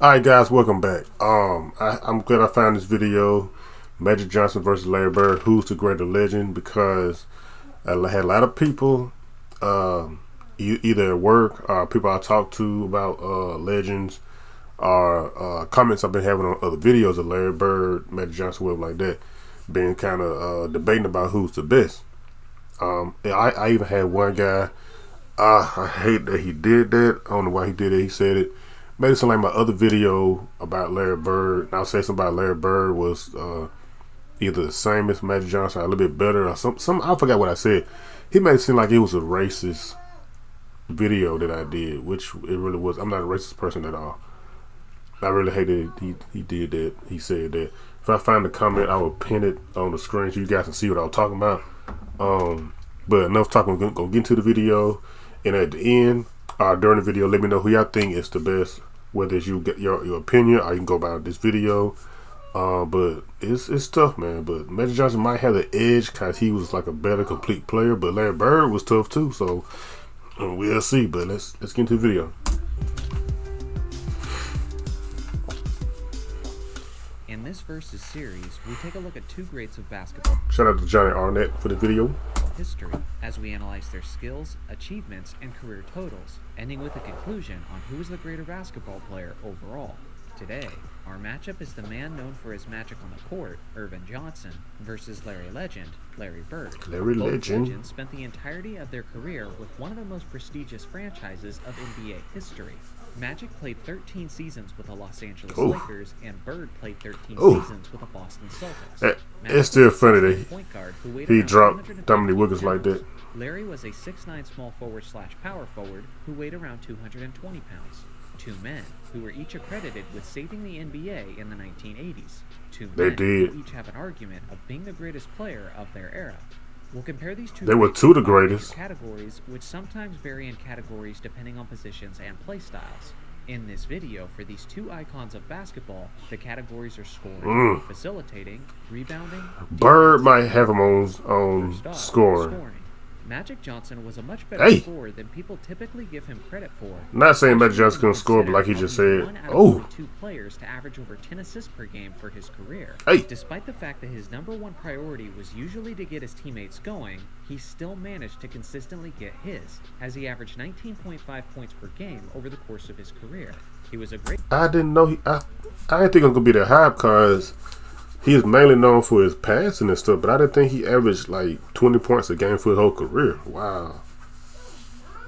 Alright guys, welcome back. I'm glad I found this video, Magic Johnson versus Larry Bird, who's the greater legend, because I had a lot of people, either at work or people I talked to about legends, or comments I've been having on other videos of Larry Bird, Magic Johnson, whatever like that, being kind of debating about who's the best. I even had one guy, I hate that he did that. I don't know why he did it. He said it made it sound like my other video about Larry Bird. And I said something about Larry Bird was either the same as Magic Johnson, or a little bit better, or some. I forgot what I said. He made it seem like it was a racist video that I did, which it really was. I'm not a racist person at all. I really hated it. He did that. He said that. If I find the comment, I will pin it on the screen so you guys can see what I was talking about. But enough talking. We're gonna get into the video, and at the end, during the video, let me know who y'all think is the best. Whether it's you get your opinion, or you can go about this video. But it's tough, man. But Magic Johnson might have the edge because he was like a better complete player. But Larry Bird was tough too. So we'll see. But let's get into the video. In this versus series, we take a look at two greats of basketball Shout out to Johnny Arnett for the video. history as we analyze their skills, achievements, and career totals, ending with a conclusion on who is the greater basketball player overall. Today, our matchup is the man known for his magic on the court, Irvin Johnson, versus Larry Legend, Larry Bird. Larry Both Legend. legends spent the entirety of their career with one of the most prestigious franchises of NBA history. Magic played 13 seasons with the Los Angeles Lakers, and Bird played 13 seasons with the Boston Celtics. It's still funny that Point guard who weighed he around dropped 250 Dominique Wilkins like pounds. that. Larry was a 6'9" small forward / power forward who weighed around 220 pounds. Two men who were each accredited with saving the NBA in the 1980s. Two They men did. who each have an argument of being the greatest player of their era. We'll compare these two. They were greats two of the in five major greatest. categories, which sometimes vary in categories depending on positions and play styles. In this video, for these two icons of basketball, the categories are scoring, facilitating, rebounding. Bird defense, might have him First on off, scoring. Magic Johnson was a much better Hey. scorer than people typically give him credit for. Not saying Magic Johnson Especially couldn't when score, but like he considered just only said, one out of oh, only two players to average over 10 assists per game for his career. Hey. Despite the fact that his number one priority was usually to get his teammates going, he still managed to consistently get his, as he averaged 19.5 points per game over the course of his career. He was a great I didn't know I didn't think it was gonna be that high because he is mainly known for his passing and stuff, but I didn't think he averaged like 20 points a game for his whole career. Wow.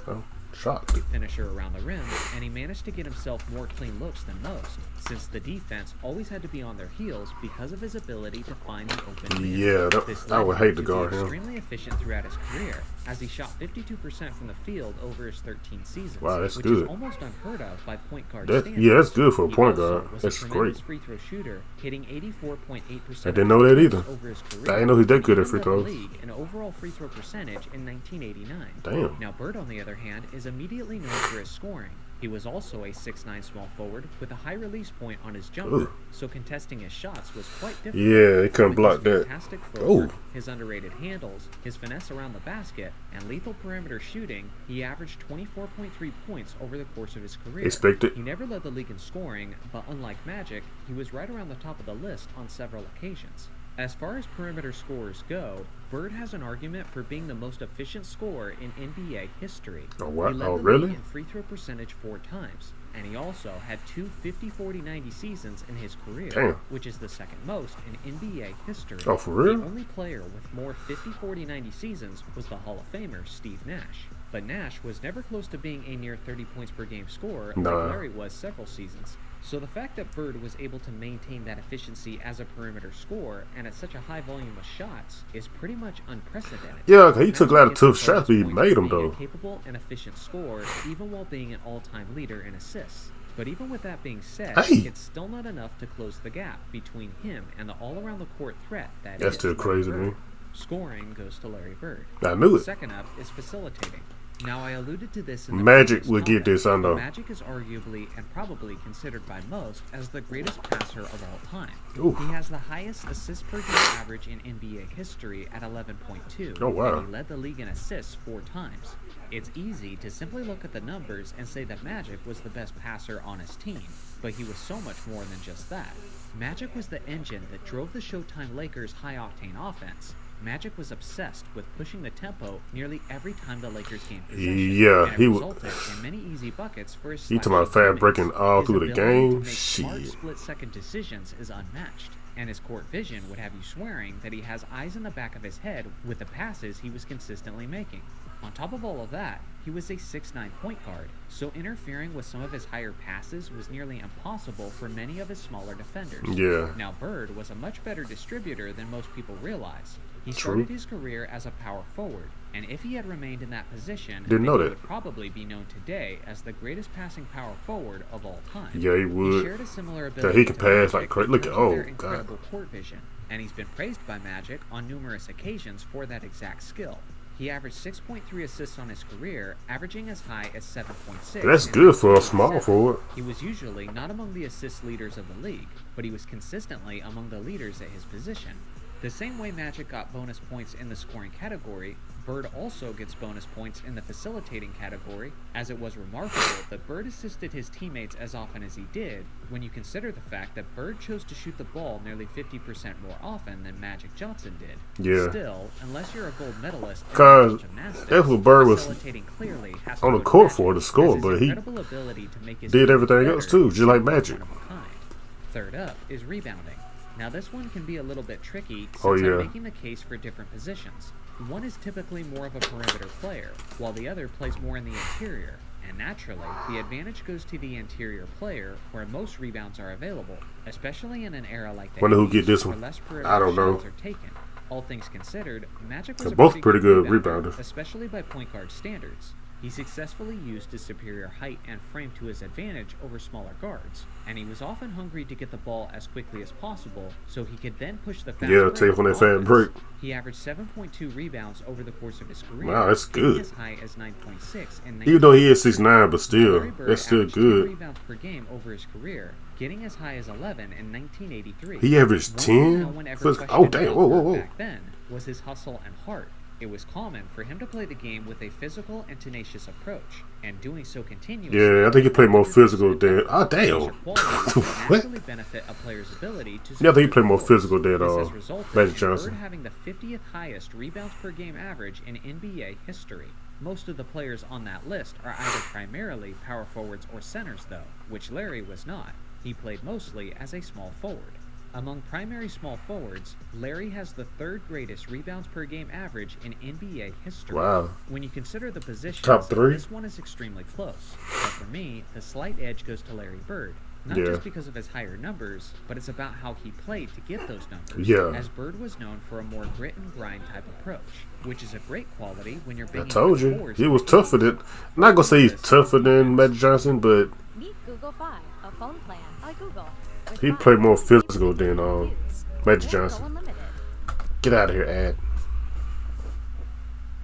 I'm shocked. finisher around the rim, and he managed to get himself more clean looks than most, since the defense always had to be on their heels because of his ability to find the open man. Yeah, This I led would him hate to be guard him. extremely efficient throughout his career, as he shot 52% from the field over his 13 seasons, Wow, that's which good. is almost unheard of by point guard That, standards. yeah, that's good for a He point also guard. was That's a great. tremendous free throw shooter, hitting 84.8%. I didn't know that either. Over his career. I didn't know he's that good at He free led the throws. league in overall free throw percentage in 1989. Damn. Now Bird, on the other hand, is immediately known for his scoring. He was also a 6'9" small forward with a high release point on his jumper, Ooh. so contesting his shots was quite difficult. Yeah, he couldn't With block his that. fantastic Oh. footwork, his underrated handles, his finesse around the basket, and lethal perimeter shooting, he averaged 24.3 points over the course of his career. Expected. He never led the league in scoring, but unlike Magic, he was right around the top of the list on several occasions. As far as perimeter scorers go, Bird has an argument for being the most efficient scorer in NBA history. Oh, what? He led Oh, the really? league in free throw percentage 4 times, and he also had two 50-40-90 seasons in his career, Damn. which is the second most in NBA history. Oh, for real? The only player with more 50-40-90 seasons was the Hall of Famer Steve Nash. But Nash was never close to being a near 30 points per game scorer like Nah. Larry was several seasons. So the fact that Bird was able to maintain that efficiency as a perimeter scorer and at such a high volume of shots is pretty much unprecedented. Yeah, he took a lot of Nash tough gets the shots, but he bonus made points them for being though. a capable and efficient scorer, even while being an all-time leader in assists. But even with that being said, Hey. it's still not enough to close the gap between him and the all-around-the-court threat that That's is still Larry crazy to Bird. me. Scoring goes to Larry Bird. I knew it. Second up is facilitating. Now, I alluded to this in the Magic previous will get comment, this, I but know. Magic is arguably and probably considered by most as the greatest passer of all time. Oof. He has the highest assists per game average in NBA history at 11.2, Oh, wow. and he led the league in assists 4 times. It's easy to simply look at the numbers and say that Magic was the best passer on his team, but he was so much more than just that. Magic was the engine that drove the Showtime Lakers' high-octane offense. Magic was obsessed with pushing the tempo nearly every time the Lakers gained possession. Yeah, and it he resulted in many easy buckets for his You talking about slashing fast breaking teammates. all His through the ability to game? make smart Shit. split-second decisions is unmatched, and his court vision would have you swearing that he has eyes in the back of his head with the passes he was consistently making. On top of all of that, he was a 6'9" point guard, so interfering with some of his higher passes was nearly impossible for many of his smaller defenders. Yeah. Now, Bird was a much better distributor than most people realize. He True. started his career as a power forward, and if he had remained in that position, Didn't then know he that. would probably be known today as the greatest passing power forward of all time. Yeah, he He would. shared a similar That ability he can to pass Magic like crazy. in Look at, terms of their oh, incredible God. court vision, and he's been praised by Magic on numerous occasions for that exact skill. He averaged 6.3 assists on his career, averaging as high as 7.6. That's in good for a small 1987. forward. He was usually not among the assist leaders of the league, but he was consistently among the leaders at his position. The same way Magic got bonus points in the scoring category, Bird also gets bonus points in the facilitating category, as it was remarkable that Bird assisted his teammates as often as he did when you consider the fact that Bird chose to shoot the ball nearly 50% more often than Magic Johnson did. Yeah. Still, unless you're a gold medalist in 'Cause natural gymnastics, that's what Bird was facilitating clearly has on to the go to court Magic, for, to score, as his but he incredible ability to make his did teammates everything better else too, just is like simply Magic. one of a kind. Third up is rebounding. Now this one can be a little bit tricky since Oh, yeah. I'm making the case for different positions. One is typically more of a perimeter player, while the other plays more in the interior. And naturally, the advantage goes to the interior player where most rebounds are available, especially in an era like the Wonder who 80s get this where one. less perimeter I don't know. shots are taken. All things considered, Magic was They're a both pretty good rebounder, rebounders. especially by point guard standards. He successfully used his superior height and frame to his advantage over smaller guards, and he was often hungry to get the ball as quickly as possible so he could then push the fast Yeah, break take on that of fast offense. break. He averaged 7.2 rebounds over the course of his career, Wow, that's getting good. as high as 9.6 in Even though he is 1983. 6'9", but Now, still, Larry Bird that's still averaged 10 good. rebounds per game over his career, getting as high as 11 in 1983. He averaged One thing 10? no one ever Oh, questioned damn. about Whoa, whoa, Bird whoa. back then was his hustle and heart. It was common for him to play the game with a physical and tenacious approach, and doing so continuously. Yeah, I think he played more 100% physical than. effort. Ah, damn. These are qualities that What? naturally benefit a player's ability to Yeah, I think he score played more goals. physical than This has resulted Magic in Johnson. Bird having the 50th highest rebounds per game average in NBA history. Most of the players on that list are either primarily power forwards or centers, though, which Larry was not. He played mostly as a small forward. Among primary small forwards, Larry has the third greatest rebounds per game average in NBA history. Wow. When you consider the positions, Top 3? this one is extremely close. But for me, the slight edge goes to Larry Bird. Not Yeah. just because of his higher numbers, but it's about how he played to get those numbers. Yeah. As Bird was known for a more grit and grind type approach, which is a great quality when you're I banging told out you. fours He in was the tougher 80s. than. I'm not going to say he's tougher than Magic Johnson, but Meet Google Fi, a phone plan by Google. With he Fi, played more you can physical make than reviews Magic and Johnson. go unlimited. Get out of here, Ad.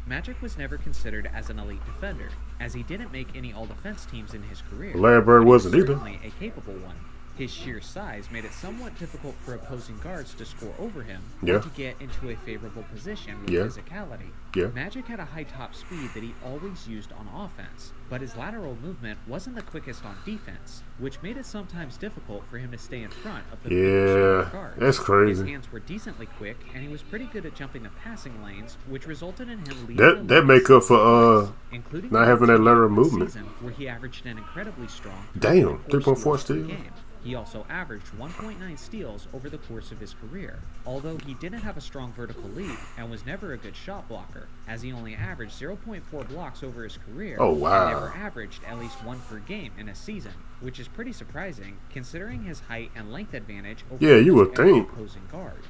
Magic was never considered as an elite defender, as he didn't make any all-defense teams in his career. Larry Bird but he was wasn't either. certainly a capable one. His sheer size made it somewhat difficult for opposing guards to score over him Yeah. or to get into a favorable position with Yeah. physicality. Yeah. Magic had a high top speed that he always used on offense, but his lateral movement wasn't the quickest on defense, which made it sometimes difficult for him to stay in front of the quicker, Yeah, smaller guards. that's crazy. His hands were decently quick, and he was pretty good at jumping the passing lanes, which resulted in him leading That- the that league make in up for, steals twice, including not the having that 1981 lateral movement. season, where he averaged an incredibly strong Damn, 3.4 3.4 steals per steals? game. He also averaged 1.9 steals over the course of his career, although he didn't have a strong vertical leap and was never a good shot blocker, as he only averaged 0.4 blocks over his career Oh, wow. and never averaged at least one per game in a season, which is pretty surprising considering his height and length advantage over Yeah, you would almost every think. opposing guard.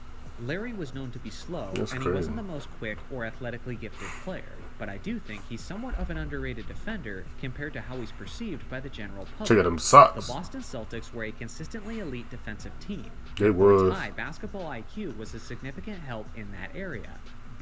Larry was known to be slow, That's and he crazy. wasn't the most quick or athletically gifted player, but I do think he's somewhat of an underrated defender compared to how he's perceived by the general public. Check out them The socks. Boston Celtics were a consistently elite defensive team. They Bird's was. high basketball IQ was a significant help in that area.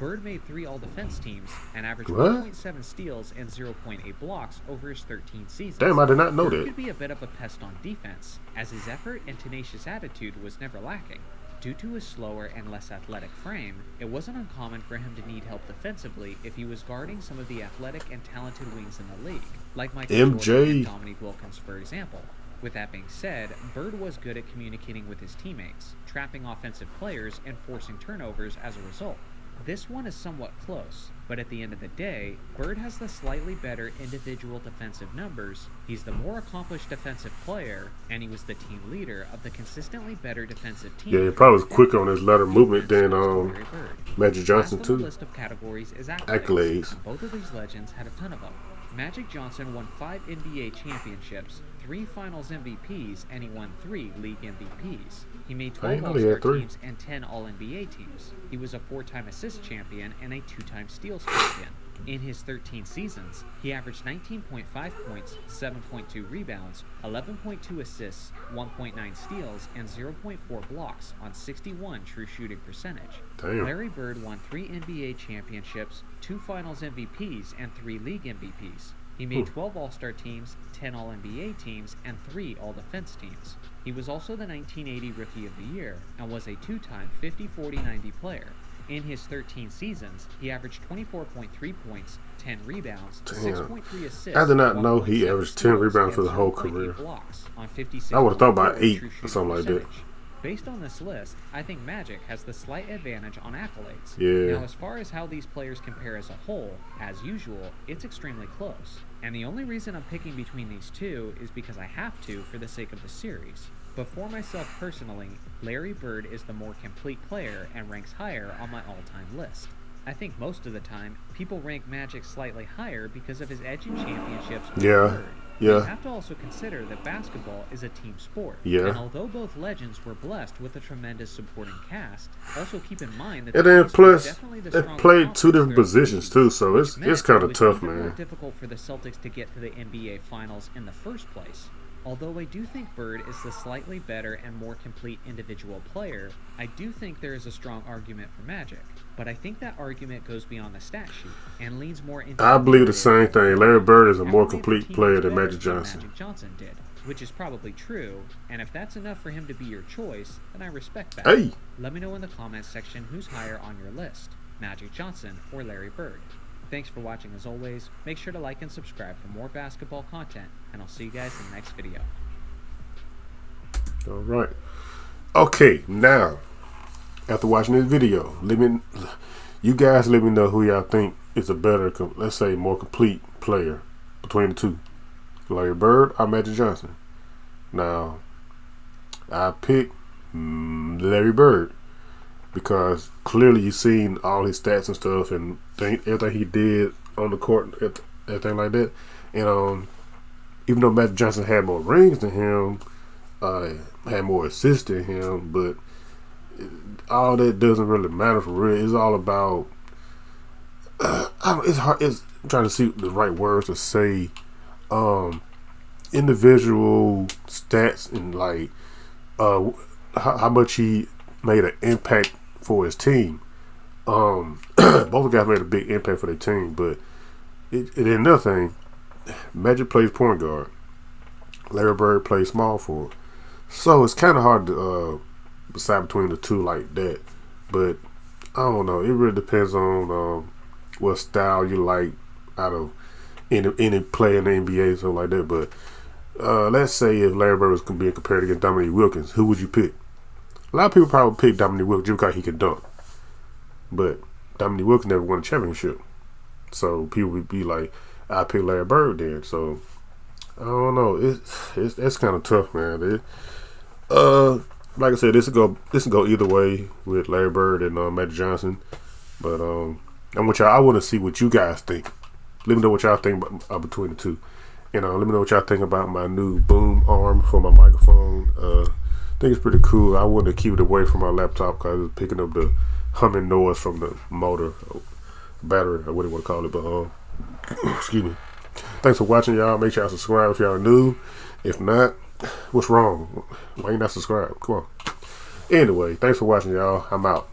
Bird made 3 all-defense teams and averaged What? 1.7 steals and 0.8 blocks over his 13 seasons. Damn, I did not know Bird that. could be a bit of a pest on defense, as his effort and tenacious attitude was never lacking. Due to his slower and less athletic frame, it wasn't uncommon for him to need help defensively if he was guarding some of the athletic and talented wings in the league, like Michael MJ. Jordan and Dominique Wilkins, for example. With that being said, Bird was good at communicating with his teammates, trapping offensive players, and forcing turnovers as a result. This one is somewhat close, but at the end of the day, Bird has the slightly better individual defensive numbers, he's the more accomplished defensive player, and he was the team leader of the consistently better defensive team. Yeah, he probably was quicker on his lateral movement than Magic Johnson Last on the too. list of categories is Accolades. Both of these legends had a ton of them. Magic Johnson won 5 NBA championships, 3 Finals MVPs, and he won 3 league MVPs. He made 12 All-Star teams and 10 All-NBA teams. He was a 4-time assist champion and a 2-time steals champion. In his 13 seasons, he averaged 19.5 points, 7.2 rebounds, 11.2 assists, 1.9 steals, and 0.4 blocks on 61 true shooting percentage. Damn. Larry Bird won 3 NBA championships, 2 Finals MVPs, and 3 league MVPs. He made 12 All-Star teams, 10 All-NBA teams, and 3 All-Defense teams. He was also the 1980 Rookie of the Year and was a 2-time 50-40-90 player. In his 13 seasons, he averaged 24.3 points, 10 rebounds, 6.3 assists. I did not know he averaged 10 rebounds for the whole career. On 56 I would have thought about 8 or something like that. Based on this list, I think Magic has the slight advantage on accolades. Yeah. Now, as far as how these players compare as a whole, as usual, it's extremely close. And the only reason I'm picking between these two is because I have to for the sake of the series. But for myself personally, Larry Bird is the more complete player and ranks higher on my all-time list. I think most of the time, people rank Magic slightly higher because of his edge in championships with Bird. You have to also consider that basketball is a team sport. And although both legends were blessed with a tremendous supporting cast, also keep in mind that they played 2 different positions too, so it's kind of tough, man. It was more difficult for the Celtics to get to the NBA Finals in the first place. Although I do think Bird is the slightly better and more complete individual player, I do think there is a strong argument for Magic. But I think that argument goes beyond the stat sheet and leans more into... I believe the same thing. Larry Bird is a more complete player than Magic Johnson. Magic Johnson did, which is probably true, and if that's enough for him to be your choice, then I respect that. Hey! Let me know in the comments section who's higher on your list, Magic Johnson or Larry Bird. Thanks for watching as always. Make sure to like and subscribe for more basketball content, and I'll see you guys in the next video. Alright. Okay, now, after watching this video, you guys let me know who y'all think is a better, let's say, more complete player between the two. Larry Bird or Magic Johnson. Now, I pick Larry Bird because clearly you've seen all his stats and stuff and everything he did on the court, everything like that. And even though Magic Johnson had more rings than him, had more assists than him, but all that doesn't really matter for real. It's all about it's hard. I'm trying to see the right words to say. Individual stats and like how much he made an impact for his team. Both guys made a big impact for their team, but it another thing. Magic plays point guard. Larry Bird plays small forward. So it's kind of hard to decide between the two like that. But I don't know. It really depends on what style you like out of any player in the NBA, something like that. But let's say if Larry Bird was being compared against Dominique Wilkins, who would you pick? A lot of people probably pick Dominique Wilkins just because he can dunk. But Dominique Wilkins never won a championship. So people would be like, I pick Larry Bird then. So I don't know. It's kind of tough, man. Like I said, this will go either way with Larry Bird and Magic Johnson. But I want to see what you guys think. Let me know what y'all think about, between the two. And let me know what y'all think about my new boom arm for my microphone. I think it's pretty cool. I wanted to keep it away from my laptop because it's picking up the humming noise from the motor, battery, or what do you want to call it. But excuse me. Thanks for watching, y'all. Make sure y'all subscribe if y'all new. If not, what's wrong? Why you not subscribed? Come on. Anyway, thanks for watching, y'all. I'm out.